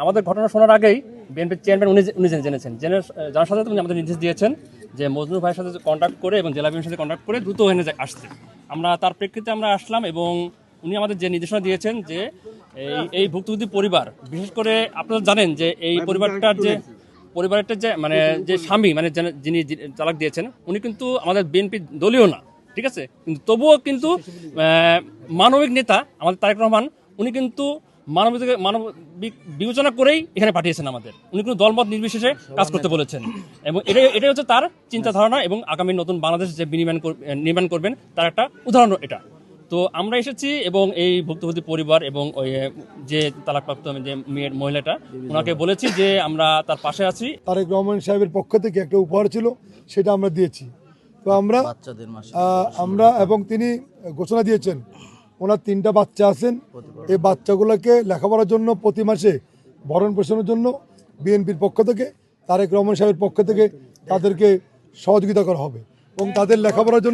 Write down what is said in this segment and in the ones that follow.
আমাদের ঘটনা শোনার আগেই বিএনপির চেয়ারম্যান উনি জেনেছেন, জানার সাথে উনি আমাদের নির্দেশ দিয়েছেন যে মজনু ভাইয়ের সাথে কন্ট্যাক্ট করে এবং জেলা বিএনপির সাথে কন্ট্যাক্ট করে দ্রুত ওখানে আসতে। আমরা তার প্রেক্ষিতে আমরা আসলাম এবং উনি আমাদের যে নির্দেশনা দিয়েছেন যে এই ভুক্তভোগী পরিবার, বিশেষ করে আপনারা জানেন যে এই পরিবারটার যে মানে যে স্বামী মানে যিনি তালাক দিয়েছেন উনি কিন্তু আমাদের বিএনপি দলীয় না, ঠিক আছে, কিন্তু তবুও কিন্তু মানবিক নেতা আমাদের তারেক রহমান উনি কিন্তু মানবিক বিবেচনা করেই এখানে পাঠিয়েছেন আমাদের। উনি কোনো দলমত নির্বিশেষে কাজ করতে বলেছেন এবং এটাই হচ্ছে তার চিন্তা ধারণা এবং আগামী নতুন বাংলাদেশ যে নির্মাণ করবেন তার একটা উদাহরণ এটা। তো আমরা এসেছি এবং এই ভুক্তভোগী পরিবার এবং ওই যে তালাকপ্রাপ্ত যে মেয়ের মহিলাটা ওনাকে বলেছি যে আমরা তার পাশে আছি। তারেক রহমান সাহেবের পক্ষ থেকে একটা উপহার ছিল, সেটা আমরা দিয়েছি। তো আমরা এবং তিনি ঘোষণা দিয়েছেন ওনার 3টা বাচ্চা আছেন, এই বাচ্চাগুলোকে লেখাপড়ার জন্য প্রতি মাসে ভরণ পোষণের জন্য বিএনপির পক্ষ থেকে তারেক রহমান সাহেবের পক্ষ থেকে তাদেরকে সহযোগিতা করা হবে এবং তাদের লেখাপড়ার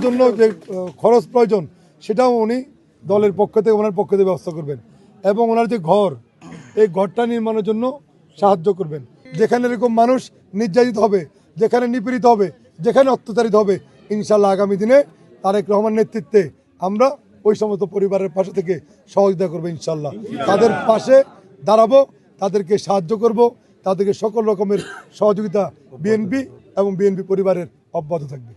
জন্য যে খরচ প্রয়োজন সেটাও উনি দলের পক্ষ থেকে ওনার পক্ষ থেকে ব্যবস্থা করবেন এবং ওনার যে ঘর, এই ঘরটা নির্মাণের জন্য সাহায্য করবেন। যেখানে এরকম মানুষ নির্যাতিত হবে, যেখানে নিপীড়িত হবে, যেখানে অত্যাচারিত হবে, ইনশাল্লাহ আগামী দিনে তারেক রহমান নেতৃত্বে আমরা ওই সমস্ত পরিবারের পাশে থেকে সহযোগিতা করবো। ইনশাল্লাহ তাদের পাশে দাঁড়াবো, তাদেরকে সাহায্য করব, তাদেরকে সকল রকমের সহযোগিতা বিএনপি এবং বিএনপি পরিবারের অব্যাহত থাকবে।